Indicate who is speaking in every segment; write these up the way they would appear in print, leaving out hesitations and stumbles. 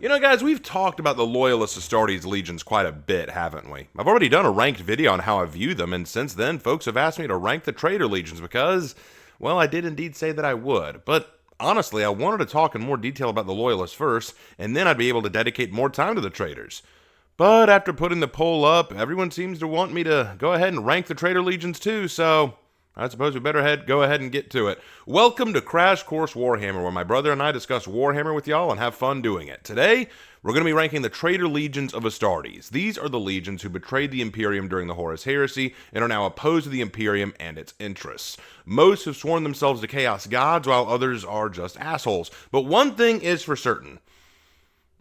Speaker 1: You know, guys, we've talked about the Loyalist Astartes legions quite a bit, haven't we? I've already done a ranked video on how I view them, and since then, folks have asked me to rank the Traitor Legions because, well, I did indeed say that I would. But honestly, I wanted to talk in more detail about the Loyalists first, and then I'd be able to dedicate more time to the Traitors. But after putting the poll up, everyone seems to want me to go ahead and rank the Traitor Legions too, so I suppose we better go ahead and get to it. Welcome to Crash Course Warhammer, where my brother and I discuss Warhammer with y'all and have fun doing it. Today, we're going to be ranking the Traitor Legions of Astartes. These are the legions who betrayed the Imperium during the Horus Heresy and are now opposed to the Imperium and its interests. Most have sworn themselves to Chaos Gods, while others are just assholes. But one thing is for certain.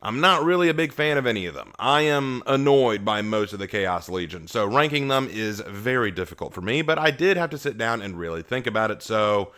Speaker 1: I'm not really a big fan of any of them. I am annoyed by most of the Chaos Legion, so ranking them is very difficult for me, but I did have to sit down and really think about it, so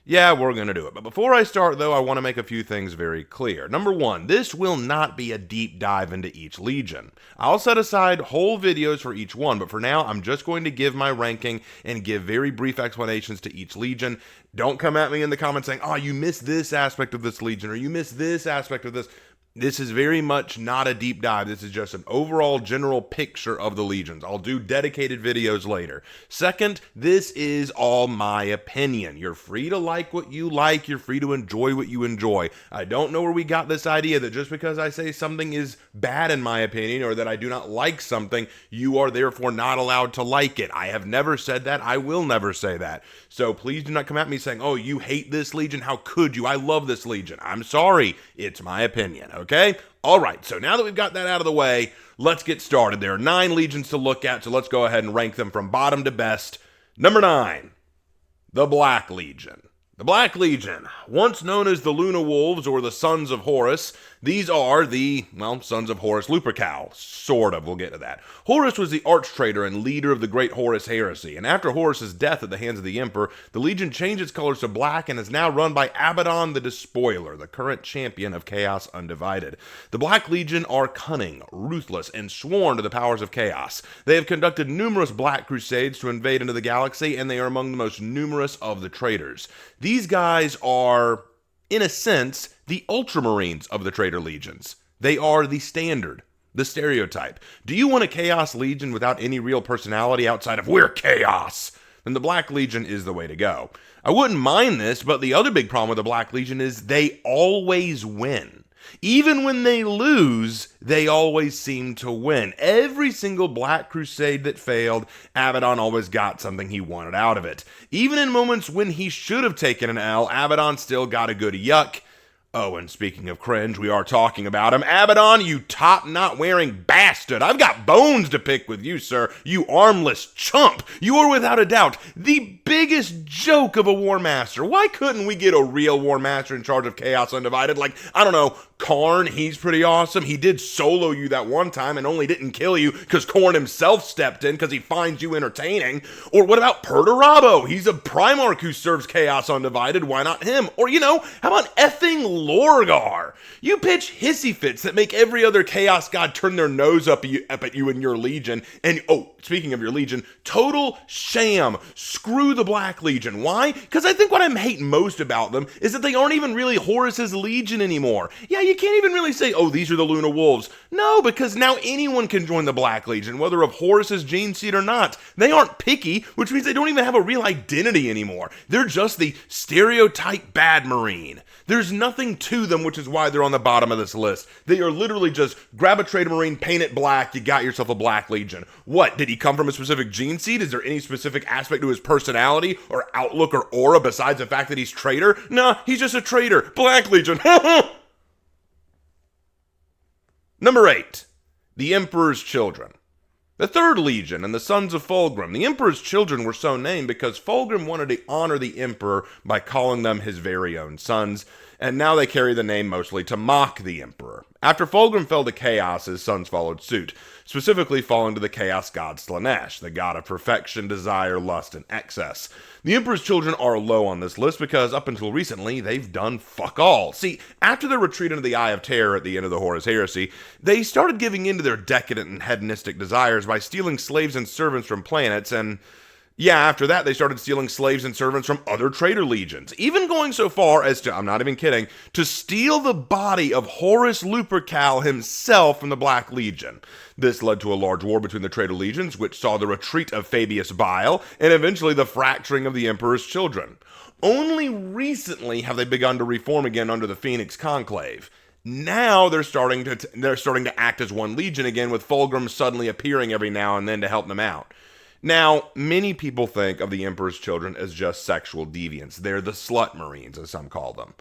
Speaker 1: yeah, we're going to do it. But before I start, though, I want to make a few things very clear. Number one, this will not be a deep dive into each legion. I'll set aside whole videos for each one, but for now, I'm just going to give my ranking and give very brief explanations to each legion. Don't come at me in the comments saying, oh, you missed this aspect of this legion, or you missed this aspect of this. This is very much not a deep dive. This is just an overall general picture of the legions. I'll do dedicated videos later. Second, this is all my opinion. You're free to like what you like. You're free to enjoy what you enjoy. I don't know where we got this idea that just because I say something is bad in my opinion or that I do not like something, you are therefore not allowed to like it. I have never said that. I will never say that. So please do not come at me saying, oh, you hate this legion. How could you? I love this legion. I'm sorry. It's my opinion. Okay? All right, so now that we've got that out of the way, let's get started. There are 9 legions to look at, so let's go ahead and rank them from bottom to best. Number 9, the Black Legion. The Black Legion, once known as the Luna Wolves or the Sons of Horus, these are the, well, Sons of Horus Lupercal, sort of, we'll get to that. Horus was the arch-traitor and leader of the Great Horus Heresy, and after Horus's death at the hands of the Emperor, the Legion changed its colors to black and is now run by Abaddon the Despoiler, the current champion of Chaos Undivided. The Black Legion are cunning, ruthless, and sworn to the powers of chaos. They have conducted numerous Black Crusades to invade into the galaxy, and they are among the most numerous of the traitors. These guys are, in a sense, the Ultramarines of the Traitor Legions. They are the standard, the stereotype. Do you want a Chaos Legion without any real personality outside of "we're chaos"? Then the Black Legion is the way to go. I wouldn't mind this, but the other big problem with the Black Legion is they always win. Even when they lose, they always seem to win. Every single Black Crusade that failed, Abaddon always got something he wanted out of it. Even in moments when he should have taken an L, Abaddon still got a good yuck. Oh, and speaking of cringe, we are talking about him. Abaddon, you top-not-wearing bastard. I've got bones to pick with you, sir. You armless chump. You are without a doubt the biggest joke of a War Master. Why couldn't we get a real War Master in charge of Chaos Undivided? Like, I don't know, Karn, he's pretty awesome. He did solo you that one time and only didn't kill you because Karn himself stepped in because he finds you entertaining. Or what about Perturabo? He's a Primarch who serves Chaos Undivided. Why not him? Or, you know, how about effing Lorgar? You pitch hissy fits that make every other Chaos God turn their nose up at you and your Legion. And, oh, speaking of your Legion, total sham. Screw the Black Legion. Why? Because I think what I'm hating most about them is that they aren't even really Horus's Legion anymore. Yeah, you can't even really say, oh, these are the Luna Wolves. No, because now anyone can join the Black Legion, whether of Horus's gene seed or not. They aren't picky, which means they don't even have a real identity anymore. They're just the stereotype bad Marine. There's nothing to them, which is why they're on the bottom of this list. They are literally just grab a Traitor Marine, paint it black, you got yourself a Black Legion. What, did he come from a specific gene seed? Is there any specific aspect to his personality or outlook or aura besides the fact that he's traitor? Nah, he's just a traitor. Black Legion. Number 8, the Emperor's Children. The Third Legion and the Sons of Fulgrim. The Emperor's Children were so named because Fulgrim wanted to honor the Emperor by calling them his very own sons, and now they carry the name mostly to mock the Emperor. After Fulgrim fell to Chaos, his sons followed suit, specifically falling to the Chaos god Slaanesh, the god of perfection, desire, lust, and excess. The Emperor's Children are low on this list because up until recently, they've done fuck all. See, after their retreat into the Eye of Terror at the end of the Horus Heresy, they started giving in to their decadent and hedonistic desires by stealing slaves and servants from planets and Yeah, after that, they started stealing slaves and servants from other traitor legions, even going so far as to, I'm not even kidding, to steal the body of Horus Lupercal himself from the Black Legion. This led to a large war between the traitor legions, which saw the retreat of Fabius Bile, and eventually the fracturing of the Emperor's children. Only recently have they begun to reform again under the Phoenix Conclave. Now they're starting to act as one legion again, with Fulgrim suddenly appearing every now and then to help them out. Now, many people think of the Emperor's children as just sexual deviants. They're the slut marines, as some call them.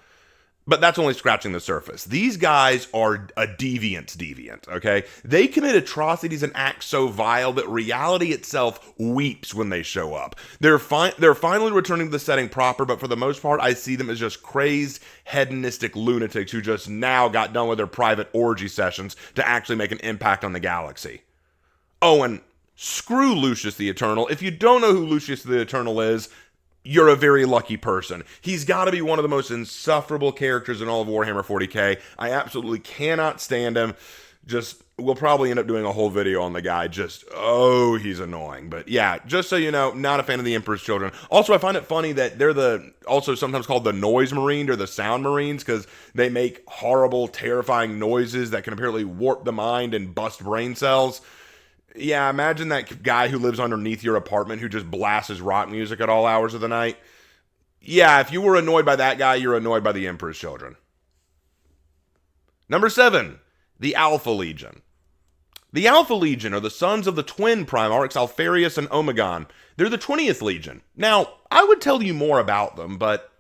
Speaker 1: But that's only scratching the surface. These guys are a deviant, okay? They commit atrocities and acts so vile that reality itself weeps when they show up. They're finally returning to the setting proper, but for the most part, I see them as just crazed, hedonistic lunatics who just now got done with their private orgy sessions to actually make an impact on the galaxy. Oh, and screw Lucius the Eternal. If you don't know who Lucius the Eternal is, you're a very lucky person. He's got to be one of the most insufferable characters in all of Warhammer 40k. I absolutely cannot stand him. We'll probably end up doing a whole video on the guy. He's annoying. But yeah, just so you know, not a fan of the Emperor's Children. Also, I find it funny that they're also sometimes called the Noise Marine or the Sound Marines, because they make horrible, terrifying noises that can apparently warp the mind and bust brain cells. Yeah, imagine that guy who lives underneath your apartment who just blasts his rock music at all hours of the night. Yeah, if you were annoyed by that guy, you're annoyed by the Emperor's Children. Number 7, the Alpha Legion. The Alpha Legion are the sons of the twin Primarchs Alpharius and Omegon. They're the 20th Legion. Now, I would tell you more about them, but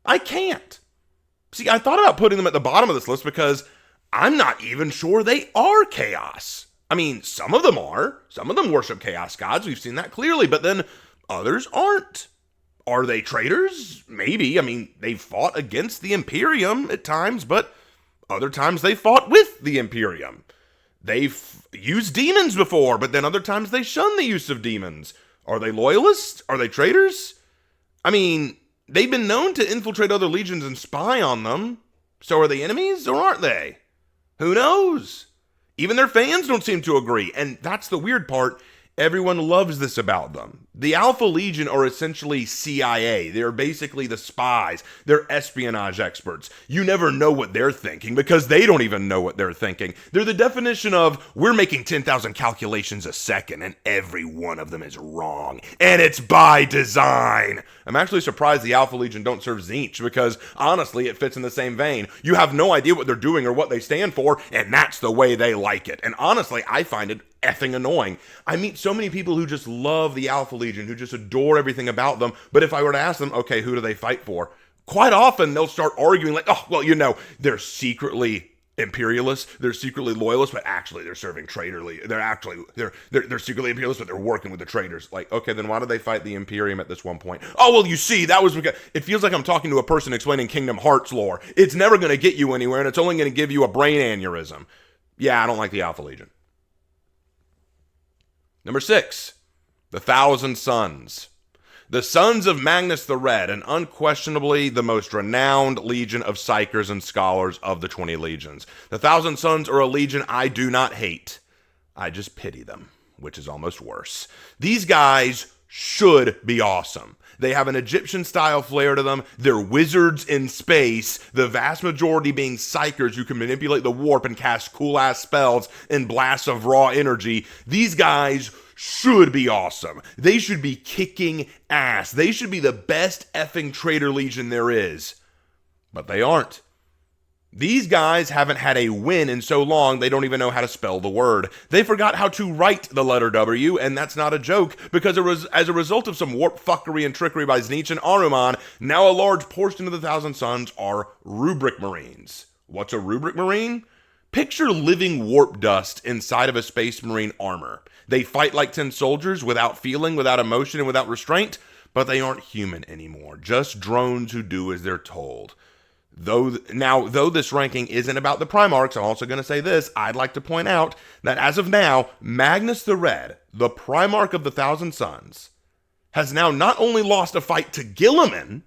Speaker 1: I can't. See, I thought about putting them at the bottom of this list because I'm not even sure they are chaos. I mean, some of them are. Some of them worship chaos gods. We've seen that clearly. But then others aren't. Are they traitors? Maybe. I mean, they fought against the Imperium at times, but other times they fought with the Imperium. They've used demons before, but then other times they shun the use of demons. Are they loyalists? Are they traitors? I mean, they've been known to infiltrate other legions and spy on them. So are they enemies or aren't they? Who knows? Even their fans don't seem to agree, and that's the weird part. Everyone loves this about them. The Alpha Legion are essentially CIA. They're basically the spies. They're espionage experts. You never know what they're thinking because they don't even know what they're thinking. They're the definition of, we're making 10,000 calculations a second and every one of them is wrong. And it's by design. I'm actually surprised the Alpha Legion don't serve Tzeentch because, honestly, it fits in the same vein. You have no idea what they're doing or what they stand for, and that's the way they like it. And honestly, I find it effing annoying. I meet so many people who just love the Alpha Legion, who just adore everything about them, but if I were to ask them, okay, who do they fight for? Quite often, they'll start arguing like, oh, well, they're secretly imperialists, they're secretly loyalists, but actually they're serving they're secretly imperialists, but they're working with the traitors. Like, okay, then why did they fight the Imperium at this one point? Oh, well, you see, that was because it feels like I'm talking to a person explaining Kingdom Hearts lore. It's never going to get you anywhere, and it's only going to give you a brain aneurysm. Yeah, I don't like the Alpha Legion. Number 6, the Thousand Sons. The Sons of Magnus the Red, and unquestionably the most renowned legion of psychers and scholars of the 20 legions. The Thousand Sons are a legion I do not hate. I just pity them, which is almost worse. These guys should be awesome. They have an Egyptian-style flair to them. They're wizards in space, the vast majority being psychers who can manipulate the warp and cast cool-ass spells and blasts of raw energy. These guys should be awesome. They should be kicking ass. They should be the best effing traitor legion there is. But they aren't. These guys haven't had a win in so long, they don't even know how to spell the word. They forgot how to write the letter W, and that's not a joke, because as a result of some warp fuckery and trickery by Tzeentch and Ahriman, now a large portion of the Thousand Sons are rubric marines. What's a rubric marine? Picture living warp dust inside of a space marine armor. They fight like 10 soldiers without feeling, without emotion, and without restraint, but they aren't human anymore, just drones who do as they're told. Though this ranking isn't about the Primarchs, I'm also going to say this. I'd like to point out that as of now, Magnus the Red, the Primarch of the Thousand Sons, has now not only lost a fight to Guilliman,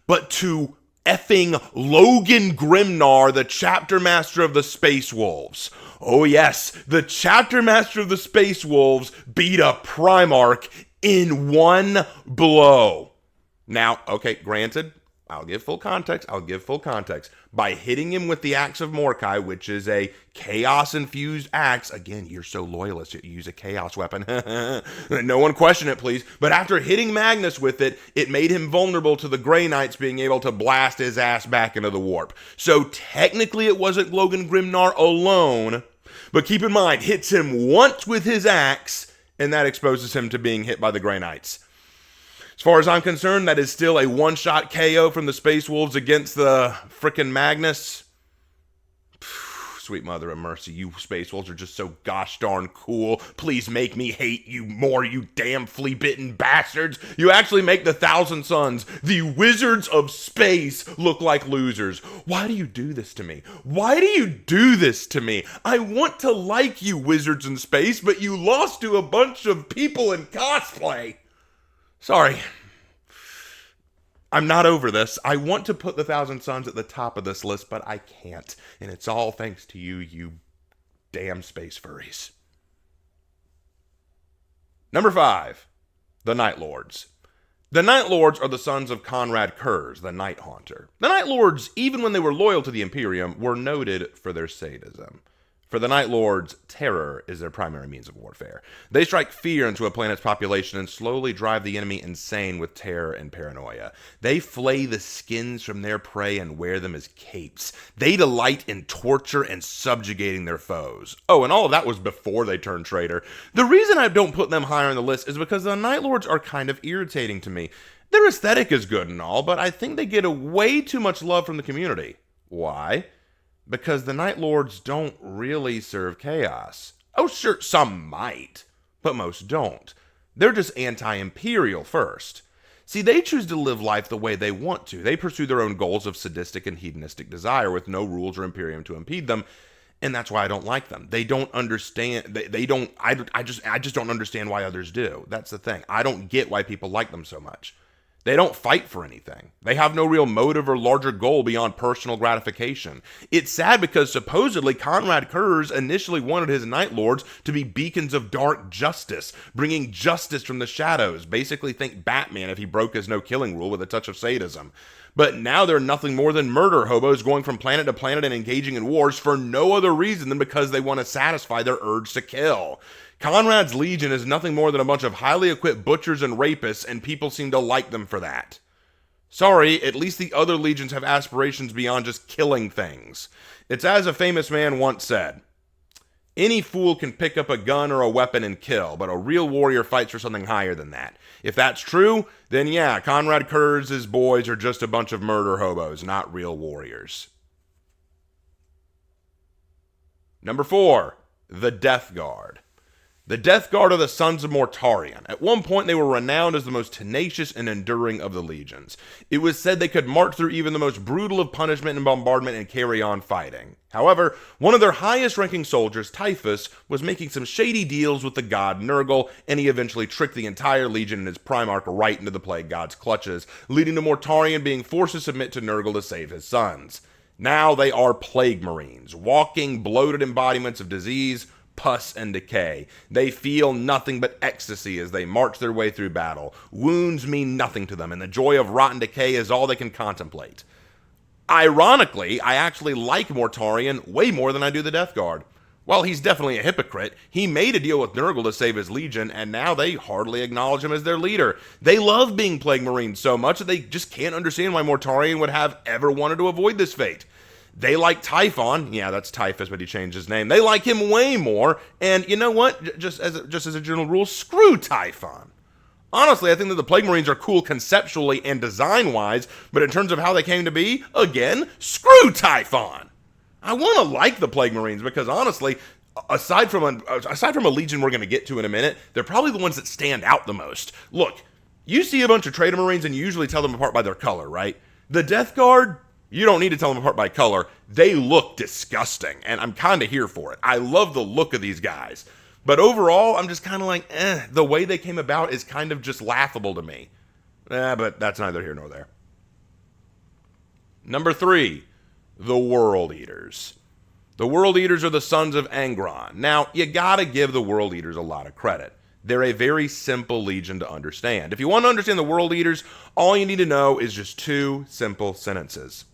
Speaker 1: but to effing Logan Grimnar, the Chapter Master of the Space Wolves. Oh yes, the Chapter Master of the Space Wolves beat a Primarch in one blow. Now, okay, granted, I'll give full context. By hitting him with the Axe of Mordecai, which is a chaos-infused axe. Again, you're so loyalist, you use a chaos weapon. No one question it, please. But after hitting Magnus with it, it made him vulnerable to the Grey Knights being able to blast his ass back into the warp. So technically it wasn't Logan Grimnar alone. But keep in mind, hits him once with his axe, and that exposes him to being hit by the Grey Knights. As far as I'm concerned, that is still a one-shot KO from the Space Wolves against the frickin' Magnus. Sweet mother of mercy, you Space Wolves are just so gosh darn cool. Please make me hate you more, you damn flea-bitten bastards. You actually make the Thousand Sons, the Wizards of Space, look like losers. Why do you do this to me? I want to like you, Wizards in Space, but you lost to a bunch of people in cosplay. Sorry. I'm not over this. I want to put the Thousand Sons at the top of this list, but I can't. And it's all thanks to you, you damn space furries. Number 5, the Night Lords. The Night Lords are the sons of Conrad Kurz, the Night Haunter. The Night Lords, even when they were loyal to the Imperium, were noted for their sadism. For the Night Lords, terror is their primary means of warfare. They strike fear into a planet's population and slowly drive the enemy insane with terror and paranoia. They flay the skins from their prey and wear them as capes. They delight in torture and subjugating their foes. Oh, and all of that was before they turned traitor. The reason I don't put them higher on the list is because the Night Lords are kind of irritating to me. Their aesthetic is good and all, but I think they get way too much love from the community. Why? Because the Night Lords don't really serve chaos. Oh, sure, some might, but most don't. They're just anti-imperial first. See, they choose to live life the way they want to. They pursue their own goals of sadistic and hedonistic desire with no rules or Imperium to impede them, and that's why I don't like them. They don't understand, I just don't understand why others do. That's the thing. I don't get why people like them so much. They don't fight for anything. They have no real motive or larger goal beyond personal gratification. It's sad because supposedly Conrad Kurz initially wanted his Night Lords to be beacons of dark justice, bringing justice from the shadows. Basically think Batman if he broke his no-killing rule with a touch of sadism. But now they're nothing more than murder hobos going from planet to planet and engaging in wars for no other reason than because they want to satisfy their urge to kill. Conrad's Legion is nothing more than a bunch of highly equipped butchers and rapists, and people seem to like them for that. Sorry, at least the other legions have aspirations beyond just killing things. It's as a famous man once said, any fool can pick up a gun or a weapon and kill, but a real warrior fights for something higher than that. If that's true, then yeah, Conrad Kurz's boys are just a bunch of murder hobos, not real warriors. Number 4, the Death Guard. The Death Guard are the sons of Mortarion. At one point, they were renowned as the most tenacious and enduring of the legions. It was said they could march through even the most brutal of punishment and bombardment and carry on fighting. However, one of their highest-ranking soldiers, Typhus, was making some shady deals with the god Nurgle, and he eventually tricked the entire legion and his Primarch right into the Plague God's clutches, leading to Mortarion being forced to submit to Nurgle to save his sons. Now they are Plague Marines, walking, bloated embodiments of disease, pus, and decay. They feel nothing but ecstasy as they march their way through battle. Wounds mean nothing to them, and the joy of rotten decay is all they can contemplate. Ironically, I actually like Mortarion way more than I do the Death Guard. While he's definitely a hypocrite, he made a deal with Nurgle to save his legion, and now they hardly acknowledge him as their leader. They love being Plague Marines so much that they just can't understand why Mortarion would have ever wanted to avoid this fate. They like Typhon. Yeah, that's Typhus, but he changed his name. They like him way more. And you know what? Just as a general rule, screw Typhon. Honestly, I think that the Plague Marines are cool conceptually and design-wise, but in terms of how they came to be, again, screw Typhon. I want to like the Plague Marines because honestly, aside from a legion we're going to get to in a minute, they're probably the ones that stand out the most. Look, you see a bunch of Traitor Marines and you usually tell them apart by their color, right? The Death Guard, you don't need to tell them apart by color. They look disgusting, and I'm kind of here for it. I love the look of these guys. But overall, I'm just kind of like, the way they came about is kind of just laughable to me. But that's neither here nor there. Number 3, the World Eaters. The World Eaters are the sons of Angron. Now, you gotta give the World Eaters a lot of credit. They're a very simple legion to understand. If you want to understand the World Eaters, all you need to know is just two simple sentences.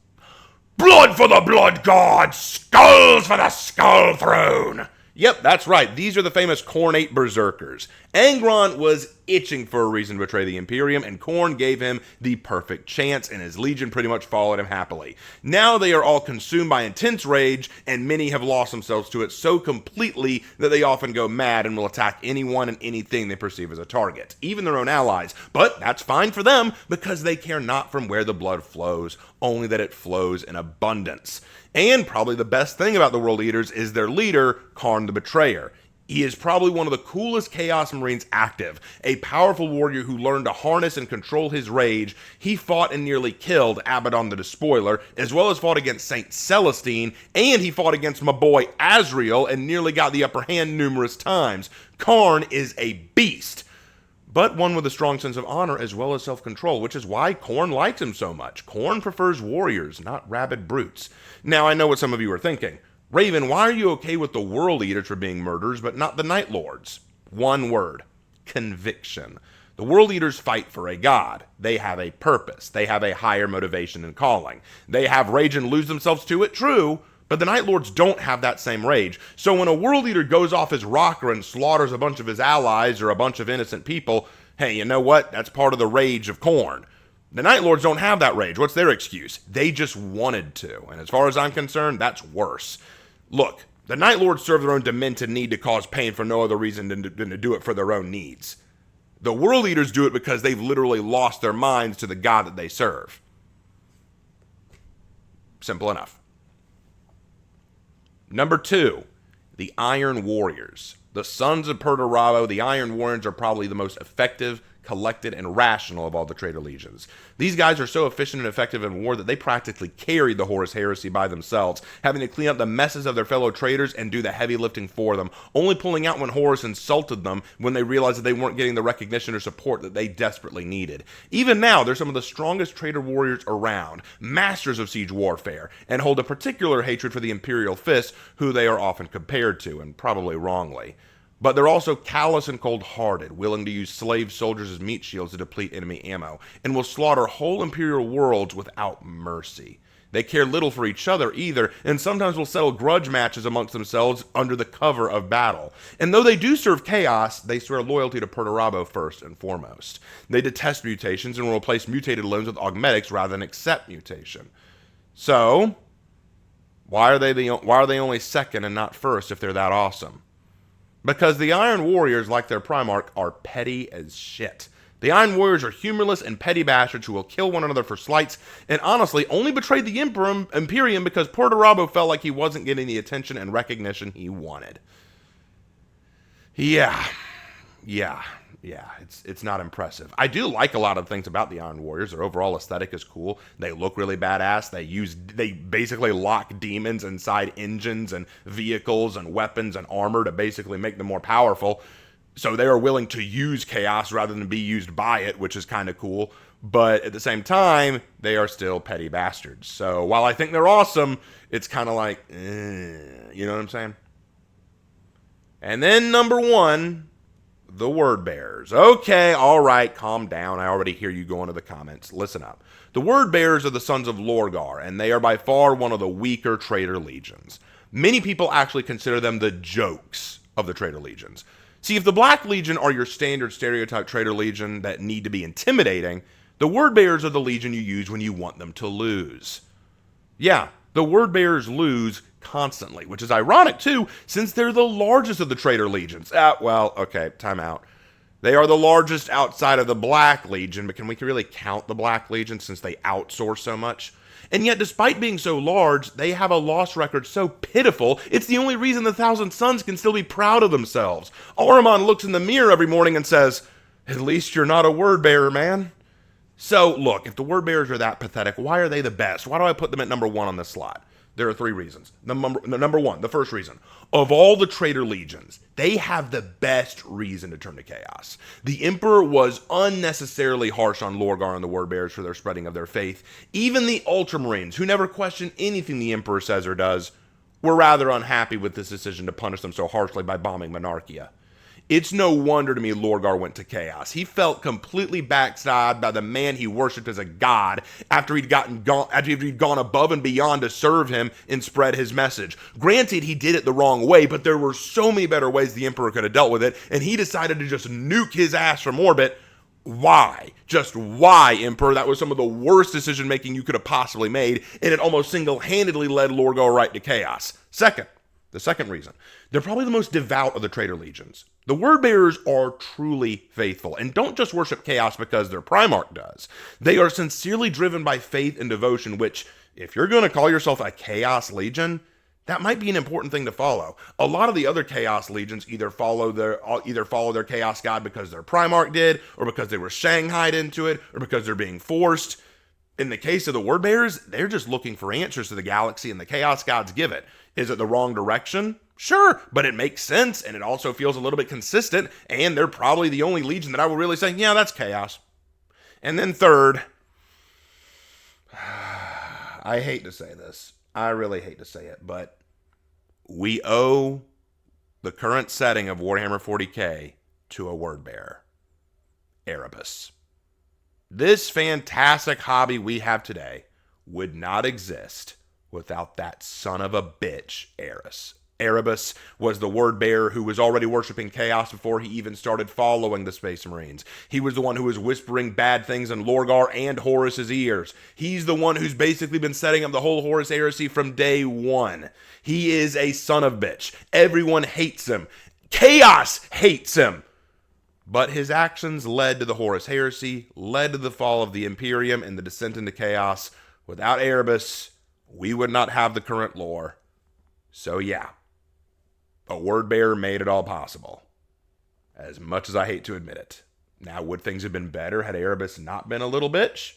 Speaker 1: Blood for the Blood God! Skulls for the Skull Throne! Yep, that's right. These are the famous Khornate Berserkers. Angron was itching for a reason to betray the Imperium, and Khorne gave him the perfect chance, and his legion pretty much followed him happily. Now they are all consumed by intense rage, and many have lost themselves to it so completely that they often go mad and will attack anyone and anything they perceive as a target, even their own allies. But that's fine for them, because they care not from where the blood flows, only that it flows in abundance. And probably the best thing about the World Eaters is their leader, Kharn the Betrayer. He is probably one of the coolest Chaos Marines active, a powerful warrior who learned to harness and control his rage. He fought and nearly killed Abaddon the Despoiler, as well as fought against Saint Celestine, and he fought against my boy Azrael and nearly got the upper hand numerous times. Kharn is a beast, but one with a strong sense of honor as well as self-control, which is why Khorne likes him so much. Khorne prefers warriors, not rabid brutes. Now, I know what some of you are thinking. Raven, why are you okay with the World Eaters for being murderers, but not the Night Lords? One word: conviction. The World Eaters fight for a god. They have a purpose. They have a higher motivation and calling. They have rage and lose themselves to it, true, but the Night Lords don't have that same rage. So when a World Eater goes off his rocker and slaughters a bunch of his allies or a bunch of innocent people, hey, you know what? That's part of the rage of Khorne. The Night Lords don't have that rage. What's their excuse? They just wanted to. And as far as I'm concerned, that's worse. Look, the Night Lords serve their own demented need to cause pain for no other reason than to do it for their own needs. The World Eaters do it because they've literally lost their minds to the god that they serve. Simple enough. Number 2, the Iron Warriors. The Sons of Perturabo, the Iron Warriors are probably the most effective, collected, and rational of all the Traitor Legions. These guys are so efficient and effective in war that they practically carried the Horus Heresy by themselves, having to clean up the messes of their fellow traitors and do the heavy lifting for them, only pulling out when Horus insulted them when they realized that they weren't getting the recognition or support that they desperately needed. Even now, they're some of the strongest traitor warriors around, masters of siege warfare, and hold a particular hatred for the Imperial Fist, who they are often compared to, and probably wrongly. But they're also callous and cold-hearted, willing to use slave soldiers as meat shields to deplete enemy ammo, and will slaughter whole Imperial worlds without mercy. They care little for each other either, and sometimes will settle grudge matches amongst themselves under the cover of battle. And though they do serve chaos, they swear loyalty to Perturabo first and foremost. They detest mutations and will replace mutated limbs with augmetics rather than accept mutation. So, why are they only second and not first if they're that awesome? Because the Iron Warriors, like their Primarch, are petty as shit. The Iron Warriors are humorless and petty bastards who will kill one another for slights, and honestly only betrayed the Imperium because Perturabo felt like he wasn't getting the attention and recognition he wanted. Yeah, it's not impressive. I do like a lot of things about the Iron Warriors. Their overall aesthetic is cool. They look really badass. They basically lock demons inside engines and vehicles and weapons and armor to basically make them more powerful. So they are willing to use chaos rather than be used by it, which is kind of cool. But at the same time, they are still petty bastards. So while I think they're awesome, it's kind of like, you know what I'm saying? And then number 1, the Wordbearers. Okay, all right, calm down. I already hear you going to the comments. Listen up. The Wordbearers are the sons of Lorgar, and they are by far one of the weaker Traitor Legions. Many people actually consider them the jokes of the Traitor Legions. See, if the Black Legion are your standard stereotype Traitor Legion that need to be intimidating, the Wordbearers are the legion you use when you want them to lose. Yeah, the Wordbearers lose constantly, which is ironic too, since they're the largest of the Traitor Legions. Well, okay, time out. They are the largest outside of the Black Legion, but can we really count the Black Legion since they outsource so much? And yet, despite being so large, they have a loss record so pitiful, it's the only reason the Thousand Sons can still be proud of themselves. Ahriman looks in the mirror every morning and says, "At least you're not a Wordbearer, man." So, look, if the Wordbearers are that pathetic, why are they the best? Why do I put them at number 1 on this slot? There are 3 reasons. Number 1, the first reason. Of all the Traitor Legions, they have the best reason to turn to chaos. The Emperor was unnecessarily harsh on Lorgar and the Wordbearers for their spreading of their faith. Even the Ultramarines, who never question anything the Emperor says or does, were rather unhappy with this decision to punish them so harshly by bombing Monarchia. It's no wonder to me Lorgar went to Chaos. He felt completely backstabbed by the man he worshipped as a god after he'd gone above and beyond to serve him and spread his message. Granted, he did it the wrong way, but there were so many better ways the Emperor could have dealt with it, and he decided to just nuke his ass from orbit. Why? Just why, Emperor? That was some of the worst decision making you could have possibly made, and it almost single-handedly led Lorgar right to Chaos. The second reason, they're probably the most devout of the Traitor Legions. The Wordbearers are truly faithful and don't just worship Chaos because their Primarch does. They are sincerely driven by faith and devotion, which, if you're going to call yourself a Chaos Legion, that might be an important thing to follow. A lot of the other Chaos Legions either follow their Chaos God because their Primarch did, or because they were shanghaied into it, or because they're being forced. In the case of the Wordbearers, they're just looking for answers to the galaxy, and the Chaos Gods give it. Is it the wrong direction? Sure, but it makes sense, and it also feels a little bit consistent, and they're probably the only Legion that I will really say, yeah, that's Chaos. And then third, I hate to say this. I really hate to say it, but we owe the current setting of Warhammer 40k to a Wordbearer, Erebus. This fantastic hobby we have today would not exist without that son of a bitch, Erebus was the Wordbearer who was already worshiping Chaos before he even started following the Space Marines. He was the one who was whispering bad things in Lorgar and Horus's ears. He's the one who's basically been setting up the whole Horus heresy from day one. He is a son of bitch. Everyone hates him. Chaos hates him. But his actions led to the Horus heresy, led to the fall of the Imperium and the descent into Chaos. Without Erebus, we would not have the current lore. So yeah, a Wordbearer made it all possible. As much as I hate to admit it. Now, would things have been better had Erebus not been a little bitch?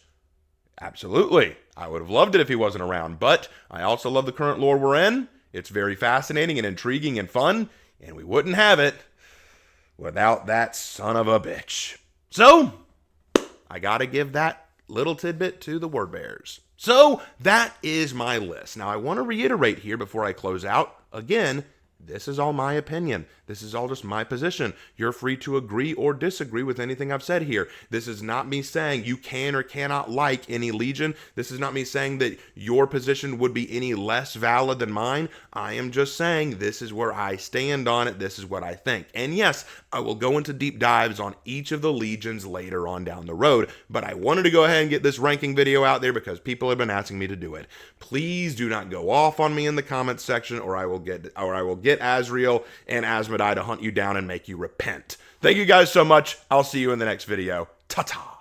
Speaker 1: Absolutely. I would have loved it if he wasn't around, but I also love the current lore we're in. It's very fascinating and intriguing and fun, and we wouldn't have it without that son of a bitch. So, I gotta give that little tidbit to the Wordbearers. So, that is my list. Now, I want to reiterate here before I close out, again, this is all my opinion. This is all just my position. You're free to agree or disagree with anything I've said here. This is not me saying you can or cannot like any Legion. This is not me saying that your position would be any less valid than mine. I am just saying this is where I stand on it. This is what I think. And yes, I will go into deep dives on each of the Legions later on down the road, but I wanted to go ahead and get this ranking video out there because people have been asking me to do it. Please do not go off on me in the comments section, or I will get Azrael and Asmodai to hunt you down and make you repent. Thank you guys so much. I'll see you in the next video. Ta-ta!